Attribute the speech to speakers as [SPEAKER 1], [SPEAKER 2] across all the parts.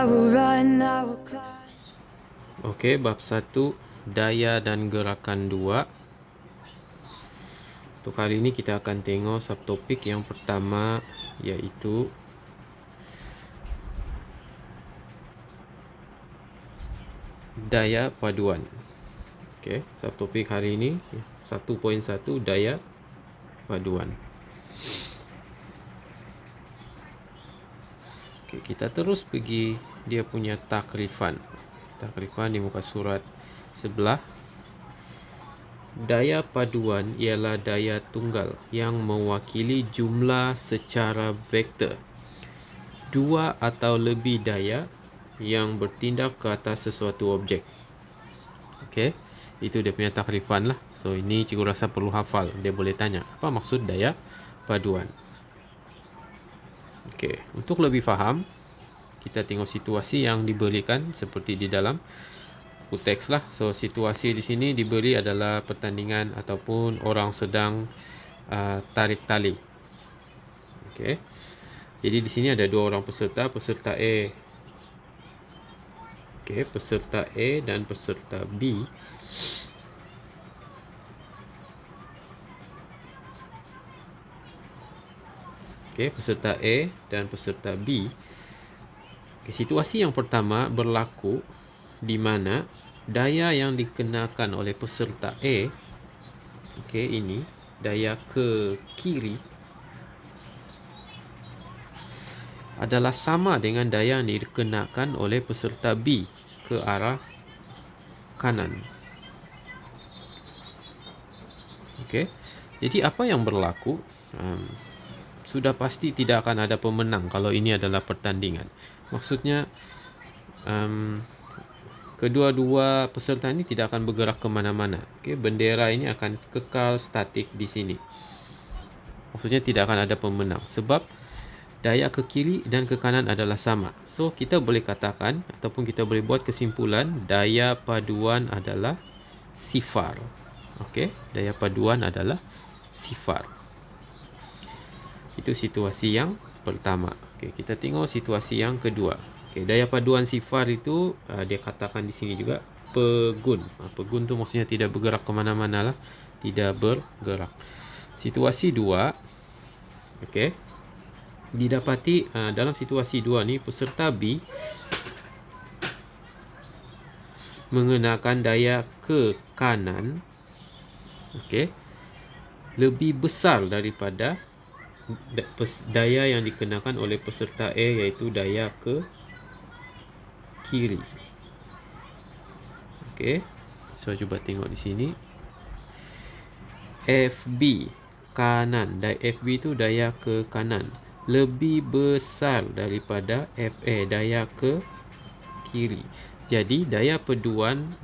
[SPEAKER 1] will run, I will climb.
[SPEAKER 2] Okey, bab 1, daya dan gerakan 2. Untuk kali ini kita akan tengok subtopik yang pertama, iaitu daya paduan. Okey, subtopik hari ini 1.1, daya paduan. Okey, kita terus pergi dia punya takrifan. Takrifan di muka surat sebelah. Daya paduan ialah daya tunggal yang mewakili jumlah secara vektor. Dua atau lebih daya yang bertindak ke atas sesuatu objek. Okey, itu dia punya takrifan lah. So ini cikgu rasa perlu hafal. Dia boleh tanya, apa maksud daya paduan? Okey, untuk lebih faham, kita tengok situasi yang diberikan seperti di dalam buku teks lah. So situasi di sini diberi adalah pertandingan ataupun orang sedang tarik tali. Okey. Jadi di sini ada dua orang peserta, peserta A. Okey, peserta A dan peserta B. Okey, peserta A dan peserta B. Okay, situasi yang pertama berlaku di mana daya yang dikenakan oleh peserta A, okey, ini daya ke kiri adalah sama dengan daya yang dikenakan oleh peserta B ke arah kanan. Okey, jadi apa yang berlaku? Sudah pasti tidak akan ada pemenang kalau ini adalah pertandingan. Maksudnya kedua-dua peserta ini tidak akan bergerak ke mana-mana. Okey, bendera ini akan kekal statik di sini. Maksudnya tidak akan ada pemenang sebab daya ke kiri dan ke kanan adalah sama. So kita boleh katakan ataupun kita boleh buat kesimpulan daya paduan adalah sifar. Okey, daya paduan adalah sifar. Itu situasi yang pertama. Okey, kita tengok situasi yang kedua. Okey, daya paduan sifar itu dia katakan di sini juga pegun. Pegun tu maksudnya tidak bergerak ke mana-mana lah, tidak bergerak. Situasi 2. Okey. Didapati dalam situasi 2 ni peserta B mengenakan daya ke kanan, okey, lebih besar daripada daya yang dikenakan oleh peserta A, iaitu daya ke kiri. Okey, so cuba tengok di sini. FB kanan, daya FB itu daya ke kanan lebih besar daripada FA, daya ke kiri. Jadi daya paduan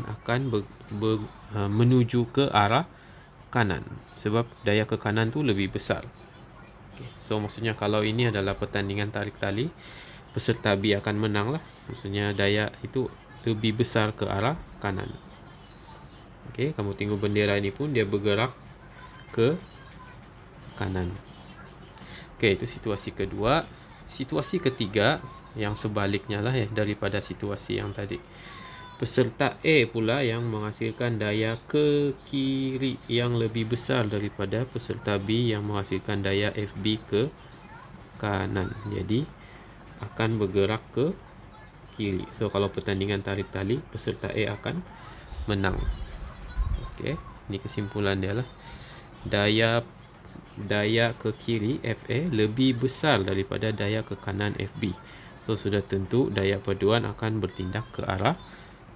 [SPEAKER 2] akan menuju ke arah kanan sebab daya ke kanan tu lebih besar. Okay. So maksudnya kalau ini adalah pertandingan tarik tali, peserta B akan menang lah. Maksudnya daya itu lebih besar ke arah kanan. Okey, kamu tengok bendera ini pun dia bergerak ke kanan. Okey, itu situasi kedua. Situasi ketiga yang sebaliknya lah daripada situasi yang tadi. Peserta A pula yang menghasilkan daya ke kiri yang lebih besar daripada peserta B yang menghasilkan daya FB ke kanan. Jadi akan bergerak ke kiri. So kalau pertandingan tarik tali, peserta A akan menang. Okey, ini kesimpulan dia lah. Daya ke kiri FA lebih besar daripada daya ke kanan FB. So sudah tentu daya paduan akan bertindak ke arah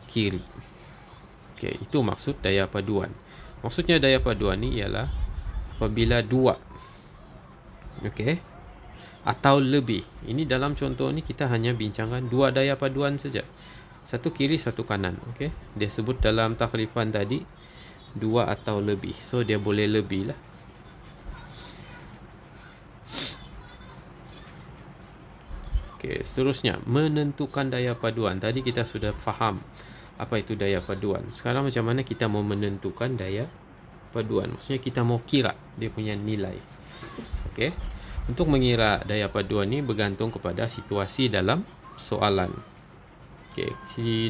[SPEAKER 2] kiri. Okey, itu maksud daya paduan. Maksudnya daya paduan ni ialah apabila dua, okey, atau lebih. Ini dalam contoh ni kita hanya bincangkan dua daya paduan saja. Satu kiri, satu kanan. Okey, dia sebut dalam takrifan tadi dua atau lebih. So dia boleh lebih lah. Okey, seterusnya menentukan daya paduan. Tadi kita sudah faham apa itu daya paduan. Sekarang macam mana kita mau menentukan daya paduan? Maksudnya kita mau kira dia punya nilai. Okey. Untuk mengira daya paduan ni bergantung kepada situasi dalam soalan. Okey,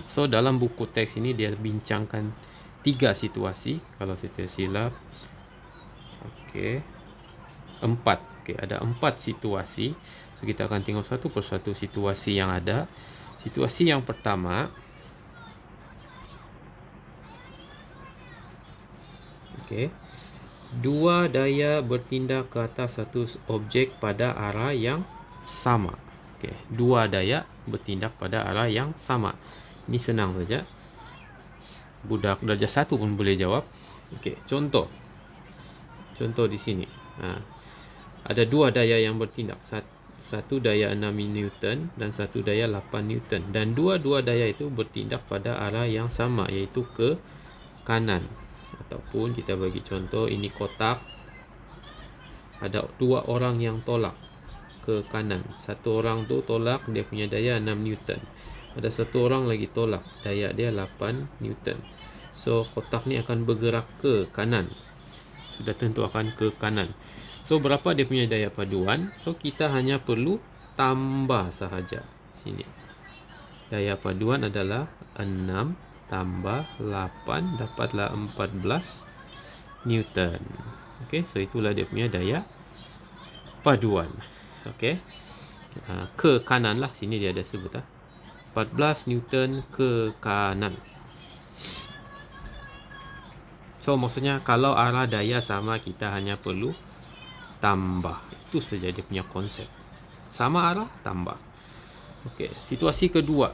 [SPEAKER 2] so dalam buku teks ini dia bincangkan 3 situasi, kalau saya tidak silap. Okey. 4. Okey, ada 4 situasi. So kita akan tengok satu persatu situasi yang ada. Situasi yang pertama, okey, dua daya bertindak ke atas satu objek pada arah yang sama. Okey, dua daya bertindak pada arah yang sama. Ini senang saja. Budak darjah 1 pun boleh jawab. Okey, contoh. Contoh di sini. Ada dua daya yang bertindak. Satu daya 6 Newton dan satu daya 8 Newton. Dan dua-dua daya itu bertindak pada arah yang sama, iaitu ke kanan. Ataupun kita bagi contoh, ini kotak. Ada dua orang yang tolak ke kanan. Satu orang tu tolak, dia punya daya 6 Newton. Ada satu orang lagi tolak, daya dia 8 Newton. So kotak ni akan bergerak ke kanan. Sudah tentu akan ke kanan. So berapa dia punya daya paduan? So kita hanya perlu tambah sahaja. Sini. Daya paduan adalah 6 tambah 8, dapatlah 14 Newton. Okey, so itulah dia punya daya paduan. Okey. Ke kanan lah, sini dia ada sebut 14 Newton ke kanan. So maksudnya kalau arah daya sama, kita hanya perlu tambah. Itu saja dia punya konsep. Sama arah, tambah. Okey, situasi kedua.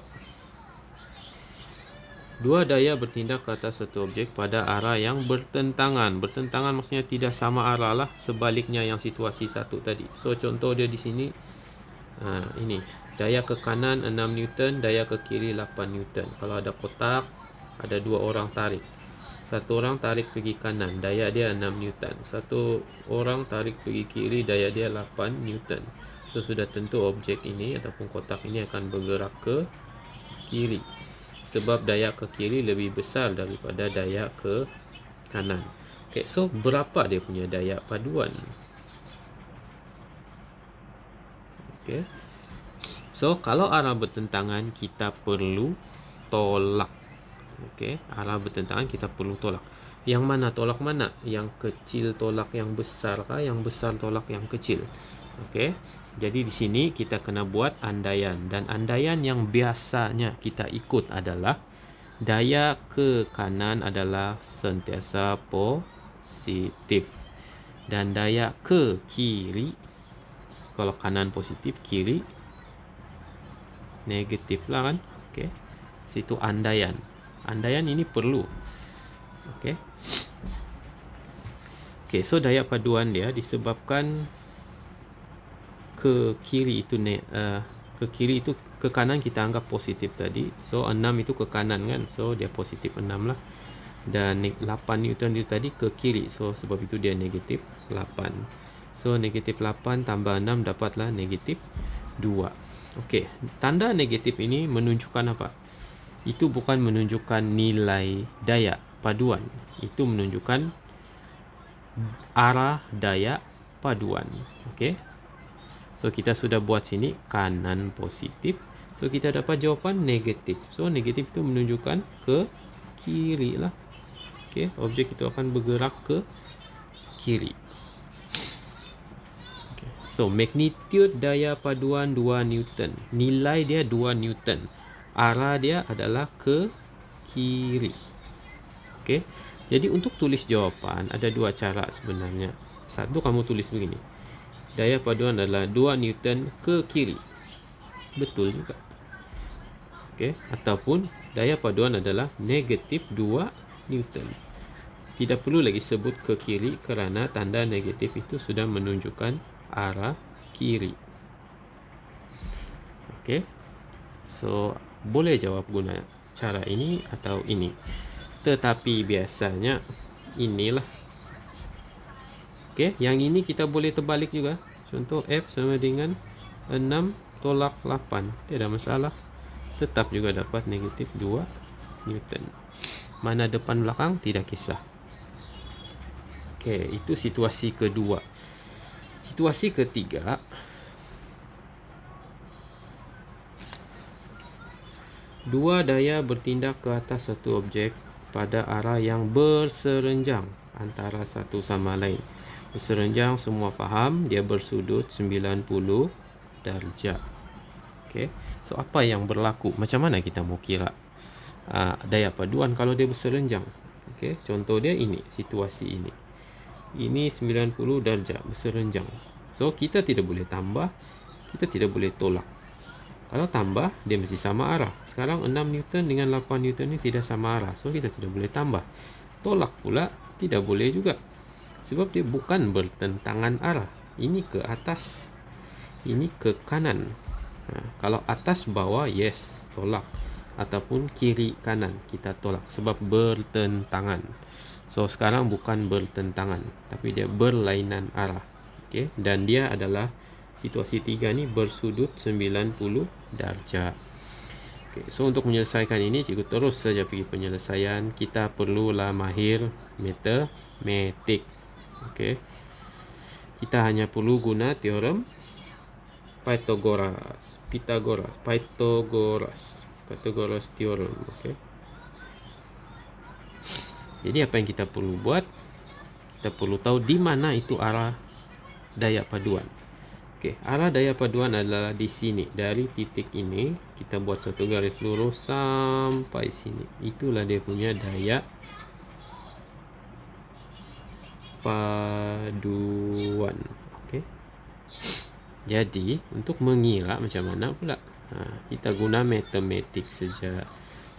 [SPEAKER 2] Dua daya bertindak ke atas satu objek pada arah yang bertentangan. Bertentangan maksudnya tidak sama arah lah, sebaliknya yang situasi satu tadi. So contoh dia di sini, ini daya ke kanan 6 Newton, daya ke kiri 8 Newton. Kalau ada kotak, ada dua orang tarik. Satu orang tarik pergi kanan, daya dia 6 Newton. Satu orang tarik pergi kiri, daya dia 8 Newton. So sudah tentu objek ini ataupun kotak ini akan bergerak ke kiri, sebab daya ke kiri lebih besar daripada daya ke kanan. Okay, so berapa dia punya daya paduan? Okay. So kalau arah bertentangan, kita perlu tolak. Okey, arah bertentangan kita perlu tolak. Yang mana tolak mana? Yang kecil tolak yang besar kah? Yang besar tolak yang kecil? Okey. Jadi di sini kita kena buat andaian, dan andaian yang biasanya kita ikut adalah daya ke kanan adalah sentiasa positif dan daya ke kiri, kalau kanan positif, kiri negatif lah kan. Okey. Situ andaian. Andaian ini perlu. Okey. Okey, so daya paduan dia disebabkan ke kiri itu ke kiri itu, ke kanan kita anggap positif tadi. So 6 itu ke kanan kan. So dia positif 6 lah. Dan 8 Newton itu tadi ke kiri. So sebab itu dia negatif 8. So negatif 8 tambah 6 dapatlah negatif 2. Okey, tanda negatif ini menunjukkan apa? Itu bukan menunjukkan nilai daya paduan. Itu menunjukkan arah daya paduan. Okey. So kita sudah buat sini kanan positif. So kita dapat jawapan negatif. So negatif itu menunjukkan ke kiri lah. Okey, objek itu akan bergerak ke kiri. Okay. So magnitude daya paduan 2 Newton. Nilai dia 2 Newton. Arah dia adalah ke kiri. Okey. Jadi untuk tulis jawapan ada dua cara sebenarnya. Satu, kamu tulis begini. Daya paduan adalah 2 Newton ke kiri. Betul juga. Okey, ataupun daya paduan adalah negatif 2 Newton. Tidak perlu lagi sebut ke kiri kerana tanda negatif itu sudah menunjukkan arah kiri. Okey. So boleh jawab guna cara ini atau ini. Tetapi biasanya inilah. Okey, yang ini kita boleh terbalik juga. Contoh F sama dengan 6 tolak 8. Tidak masalah. Tetap juga dapat negatif 2 Newton. Mana depan belakang tidak kisah. Okey, itu situasi kedua. Situasi ketiga, Dua daya bertindak ke atas satu objek pada arah yang berserenjang antara satu sama lain. Berserenjang semua faham, dia bersudut 90 darjah. Okey. So apa yang berlaku? Macam mana kita mau kira daya paduan kalau dia berserenjang? Okey, contoh dia ini, situasi ini. Ini 90 darjah berserenjang. So kita tidak boleh tambah, kita tidak boleh tolak. Kalau tambah, dia mesti sama arah. Sekarang 6 Newton dengan 8 Newton ni tidak sama arah. So kita tidak boleh tambah. Tolak pula tidak boleh juga. Sebab dia bukan bertentangan arah. Ini ke atas, ini ke kanan. Kalau atas bawah, yes, tolak. Ataupun kiri kanan, kita tolak. Sebab bertentangan. So sekarang bukan bertentangan, tapi dia berlainan arah. Okay? Dan dia adalah situasi 3 ni bersudut 90 darjah. Okay, so untuk menyelesaikan ini, cikgu terus saja pergi penyelesaian. Kita perlulah mahir matematik. Okay. Kita hanya perlu guna teorem Pythagoras theorem. Okay. Jadi apa yang kita perlu buat? Kita perlu tahu di mana itu arah daya paduan. Okey, arah daya paduan adalah di sini. Dari titik ini kita buat satu garis lurus sampai sini. Itulah dia punya daya paduan. Okey. Jadi untuk mengira macam mana pula? Kita guna matematik saja.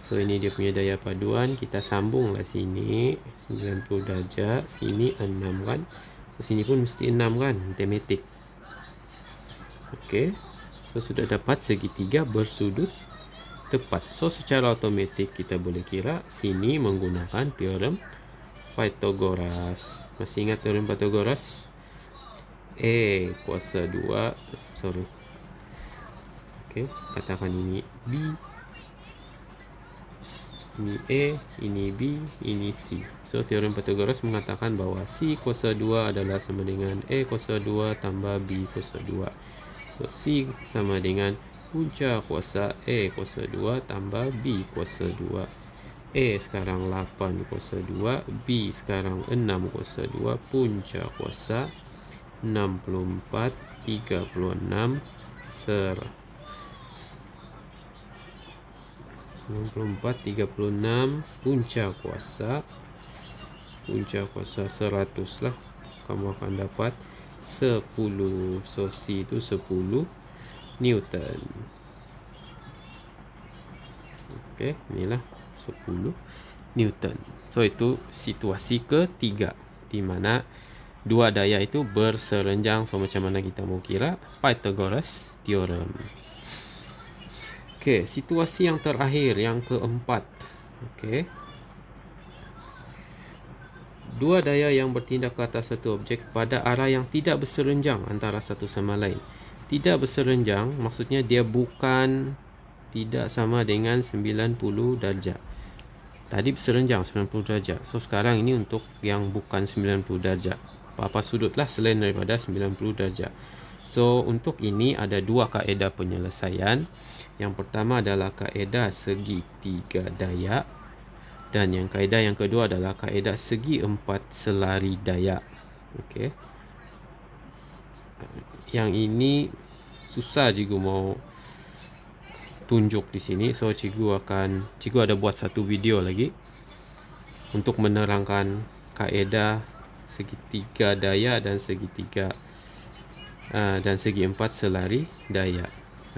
[SPEAKER 2] So ini dia punya daya paduan. Kita sambunglah sini 90 darjah, sini 6 kan. So sini pun mesti 6 kan, matematik. Okey. So sudah dapat segitiga bersudut tepat. So secara automatik kita boleh kira sini menggunakan teorem Pythagoras. Masih ingat teorem Pythagoras? A kuasa 2, sorry. Okey, katakan ini B, ini A, ini B, ini C. So teorem Pythagoras mengatakan bahawa C kuasa 2 adalah sama dengan A kuasa 2 tambah B kuasa 2. So C sama dengan punca kuasa A kuasa 2 tambah B kuasa 2. A sekarang 8 kuasa 2, B sekarang 6 kuasa 2, punca kuasa 64, 36, 64, 36, punca kuasa 100 lah. Kamu akan dapat 10. So C itu 10 Newton. Okey, inilah 10 Newton. So itu situasi ketiga di mana dua daya itu berserenjang. So macam mana kita mau kira? Pythagoras theorem. Okey, situasi yang terakhir, yang keempat. Okey. Dua daya yang bertindak ke atas satu objek pada arah yang tidak berserenjang antara satu sama lain. Tidak berserenjang maksudnya dia bukan, tidak sama dengan 90 darjah. Tadi berserenjang 90 darjah. So sekarang ini untuk yang bukan 90 darjah. Apa-apa sudutlah selain daripada 90 darjah. So untuk ini ada dua kaedah penyelesaian. Yang pertama adalah kaedah segitiga daya. Dan yang kaedah yang kedua adalah kaedah segi empat selari daya. Okey. Yang ini susah cikgu mau tunjuk di sini. So cikgu ada buat satu video lagi untuk menerangkan kaedah segitiga daya dan segitiga dan segi empat selari daya.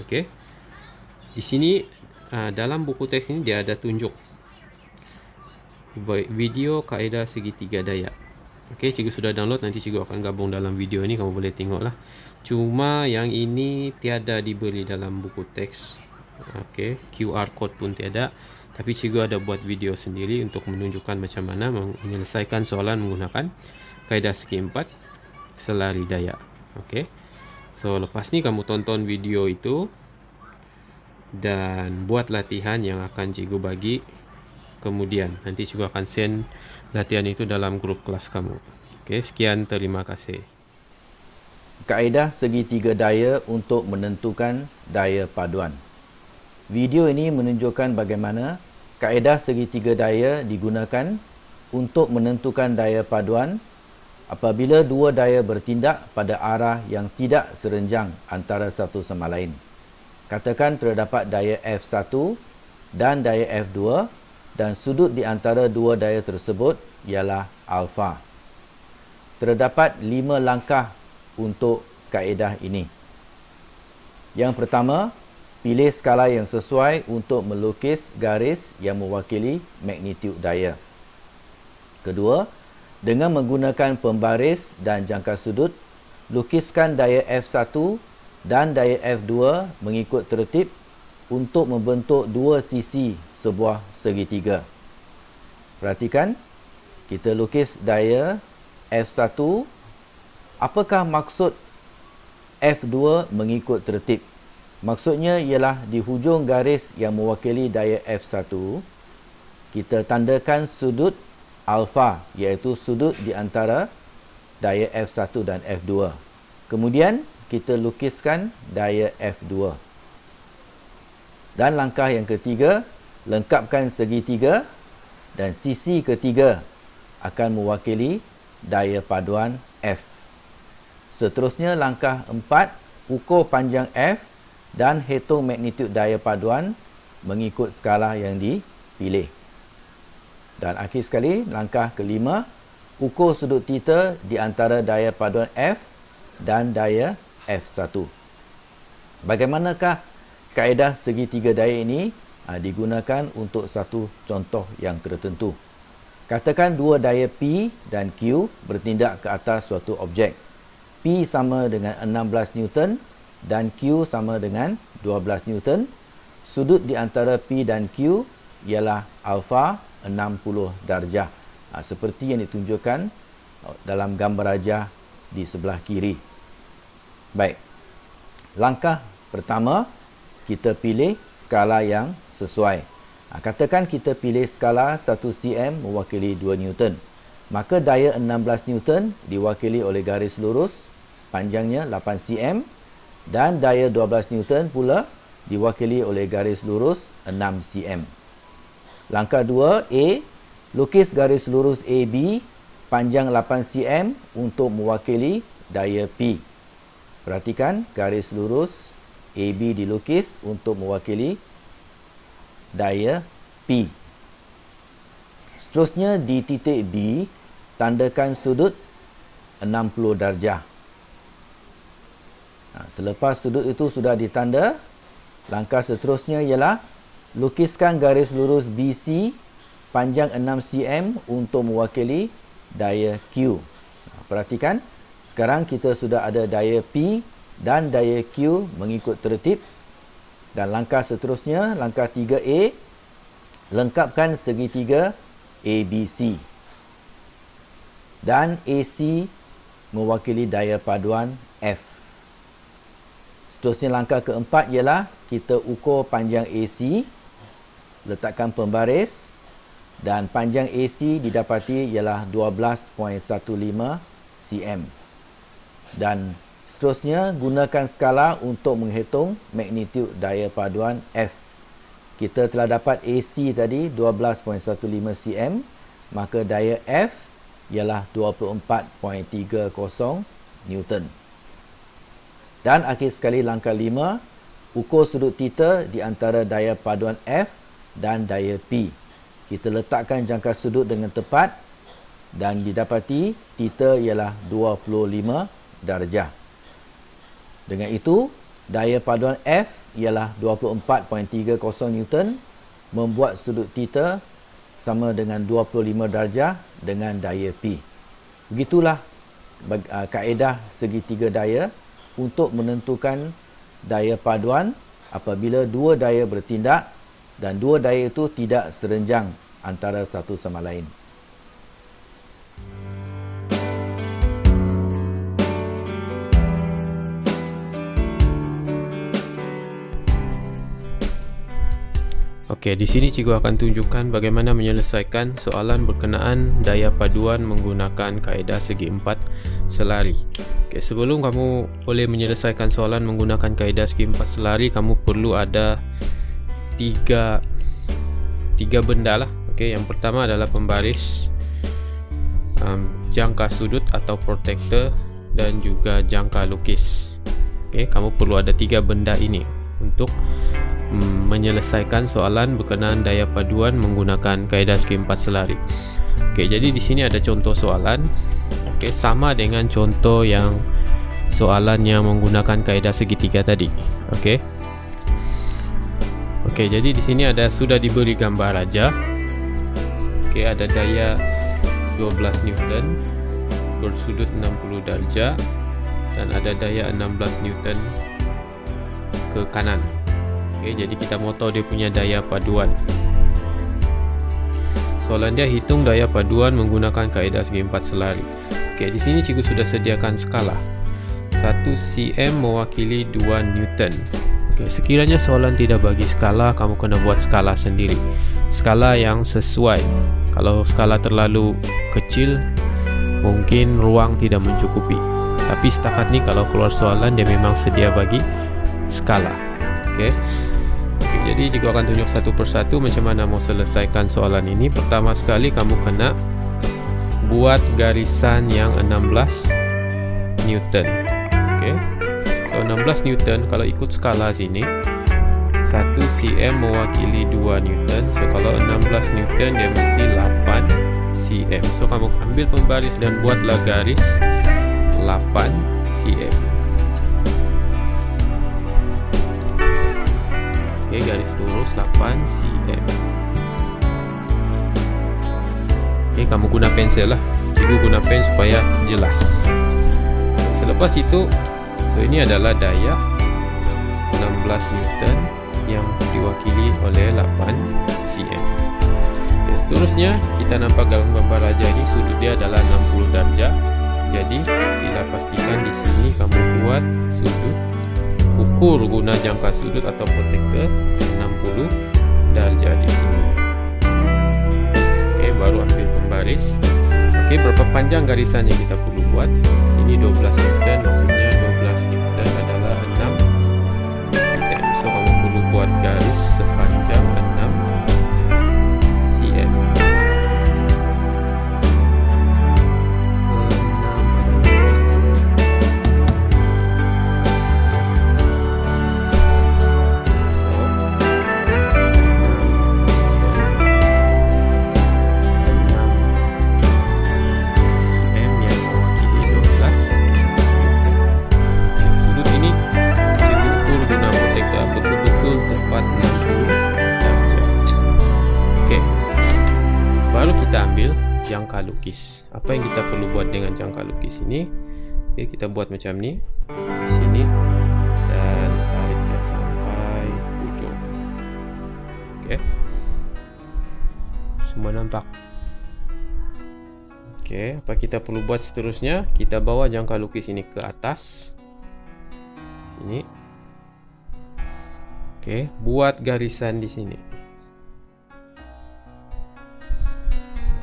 [SPEAKER 2] Okey. Di sini dalam buku teks ini dia ada tunjuk video kaedah segitiga daya. Okey, cikgu sudah download, nanti cikgu akan gabung dalam video ini, kamu boleh tengoklah. Cuma yang ini tiada diberi dalam buku teks. Okey, QR code pun tiada. Tapi cikgu ada buat video sendiri untuk menunjukkan macam mana menyelesaikan soalan menggunakan kaedah segi empat selari daya. Okey. So lepas ni kamu tonton video itu dan buat latihan yang akan cikgu bagi. Kemudian nanti juga akan send latihan itu dalam grup kelas kamu. Okey, sekian, terima kasih.
[SPEAKER 3] Kaedah segitiga daya untuk menentukan daya paduan. Video ini menunjukkan bagaimana kaedah segitiga daya digunakan untuk menentukan daya paduan apabila dua daya bertindak pada arah yang tidak serenjang antara satu sama lain. Katakan terdapat daya F1 dan daya F2 dan sudut di antara dua daya tersebut ialah alfa. Terdapat 5 langkah untuk kaedah ini. Yang pertama, pilih skala yang sesuai untuk melukis garis yang mewakili magnitud daya. Kedua, dengan menggunakan pembaris dan jangka sudut, lukiskan daya F1 dan daya F2 mengikut tertib untuk membentuk dua sisi sebuah segitiga. Perhatikan, kita lukis daya F1. Apakah maksud F2 mengikut tertib? Maksudnya ialah di hujung garis yang mewakili daya F1, kita tandakan sudut alfa, iaitu sudut di antara daya F1 dan F2. Kemudian, kita lukiskan daya F2. Dan langkah yang ketiga, lengkapkan segitiga dan sisi ketiga akan mewakili daya paduan F. Seterusnya, langkah 4, ukur panjang F dan hitung magnitud daya paduan mengikut skala yang dipilih. Dan akhir sekali, langkah kelima, ukur sudut theta di antara daya paduan F dan daya F1. Bagaimanakah kaedah segitiga daya ini digunakan untuk satu contoh yang tertentu? Katakan dua daya P dan Q bertindak ke atas suatu objek. P sama dengan 16 Newton dan Q sama dengan 12 Newton. Sudut di antara P dan Q ialah alfa 60 darjah. Seperti yang ditunjukkan dalam gambar rajah di sebelah kiri. Baik. Langkah pertama, kita pilih skala yang sesuai. Katakan kita pilih skala 1 cm mewakili 2 Newton. Maka daya 16 Newton diwakili oleh garis lurus panjangnya 8 cm. Dan daya 12 Newton pula diwakili oleh garis lurus 6 cm. Langkah 2, A. Lukis garis lurus AB panjang 8 cm untuk mewakili daya P. Perhatikan, garis lurus AB dilukis untuk mewakili daya P. Seterusnya, di titik B, tandakan sudut 60 darjah. Selepas sudut itu sudah ditanda, langkah seterusnya ialah lukiskan garis lurus BC panjang 6 cm untuk mewakili daya Q. Perhatikan, sekarang kita sudah ada daya P dan daya Q mengikut tertib. Dan langkah seterusnya, langkah 3A, lengkapkan segitiga ABC. Dan AC mewakili daya paduan F. Seterusnya, langkah keempat ialah kita ukur panjang AC, letakkan pembaris, dan panjang AC didapati ialah 12.15 cm. Dan seterusnya, gunakan skala untuk menghitung magnitud daya paduan F. Kita telah dapat AC tadi 12.15 cm, maka daya F ialah 24.30 Newton. Dan akhir sekali, langkah 5, ukur sudut theta di antara daya paduan F dan daya P. Kita letakkan jangka sudut dengan tepat dan didapati theta ialah 25 darjah. Dengan itu, daya paduan F ialah 24.30 Newton, membuat sudut theta sama dengan 25 darjah dengan daya P. Begitulah kaedah segitiga daya untuk menentukan daya paduan apabila dua daya bertindak dan dua daya itu tidak serenjang antara satu sama lain.
[SPEAKER 2] Okey, di sini cikgu akan tunjukkan bagaimana menyelesaikan soalan berkenaan daya paduan menggunakan kaedah segi empat selari. Okey, sebelum kamu boleh menyelesaikan soalan menggunakan kaedah segi empat selari, kamu perlu ada tiga benda lah. Okey, yang pertama adalah pembaris, jangka sudut atau protector, dan juga jangka lukis. Okey, kamu perlu ada 3 benda ini untuk menyelesaikan soalan berkenaan daya paduan menggunakan kaedah segi 4 selari. Okey, jadi di sini ada contoh soalan. Okey, sama dengan contoh yang soalan yang menggunakan kaedah segitiga tadi. Okey. Okey, jadi di sini sudah diberi gambar aja. Okey, ada daya 12 Newton bersudut 60 darjah dan ada daya 16 Newton ke kanan. Okey, jadi kita mau tahu dia punya daya paduan. Soalan dia hitung daya paduan menggunakan kaedah segi 4 selari. Okey, di sini cikgu sudah sediakan skala. 1 cm mewakili 2 Newton. Okey, sekiranya soalan tidak bagi skala, kamu kena buat skala sendiri. Skala yang sesuai. Kalau skala terlalu kecil, mungkin ruang tidak mencukupi. Tapi setakat ni kalau keluar soalan dia memang sedia bagi skala. Okey. Okey, jadi cikgu akan tunjuk satu persatu macam mana mau selesaikan soalan ini. Pertama sekali kamu kena buat garisan yang 16 Newton. Okey. So 16 Newton kalau ikut skala sini 1 cm mewakili 2 Newton. So kalau 16 Newton dia mesti 8 cm. So kamu ambil pembaris dan buatlah garis 8 cm. Okey, garis lurus 8 cm. Okey, kamu guna pensel lah. Cikgu guna pen supaya jelas. Selepas itu, so ini adalah daya 16 Newton yang diwakili oleh 8 cm. Okay, seterusnya kita nampak dalam gambar raja ini sudut dia adalah 60 darjah. Jadi sila pastikan di sini kamu buat sudut, ukur guna jangka sudut atau protektor 60 darjah di sini. Okey, baru ambil pembaris. Okey, berapa panjang garisan yang kita perlu buat? Sini 12 Newton, maksudnya 12 Newton adalah 6 cm. So kamu perlu buat garis sepanjang 6 cm. Jangka lukis. Apa yang kita perlu buat dengan jangka lukis ini? Oke, kita buat macam ni di sini dan tarik dia sampai ujung. Oke, semua nampak. Oke, apa kita perlu buat seterusnya? Kita bawa jangka lukis ini ke atas. Ini. Oke, buat garisan di sini.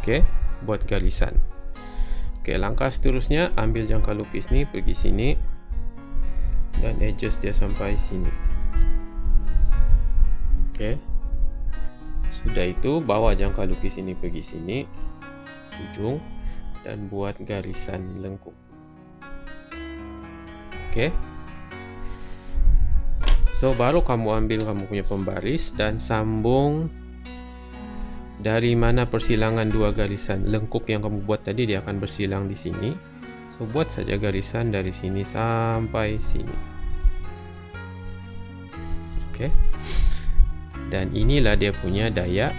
[SPEAKER 2] Oke, buat garisan. Oke, langkah seterusnya ambil jangka lukis ni pergi sini dan adjust dia sampai sini. Oke, sudah itu bawa jangka lukis ini pergi sini ujung dan buat garisan lengkung. Oke, so baru kamu ambil kamu punya pembaris dan sambung. Dari mana persilangan dua garisan lengkuk yang kamu buat tadi, dia akan bersilang di sini. So buat saja garisan dari sini sampai sini. Oke. Dan inilah dia punya daya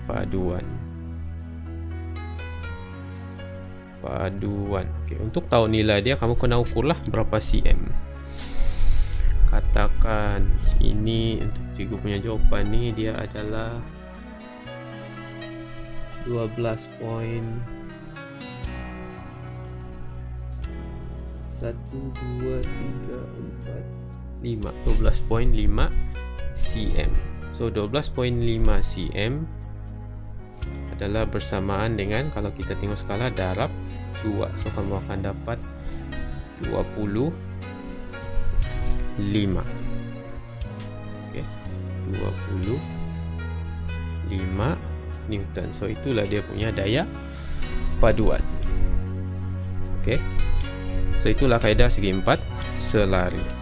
[SPEAKER 2] paduan. Oke, untuk tahu nilai dia kamu kena ukurlah berapa cm. Katakan ini untuk cikgu punya jawapan ni dia adalah 12.12.5 cm. So 12.5 cm adalah bersamaan dengan, kalau kita tengok skala, darab 2. So kamu akan dapat 25. Okey, 25 Newton. So itulah dia punya daya paduan. Okey. So itulah kaedah segi 4 selari.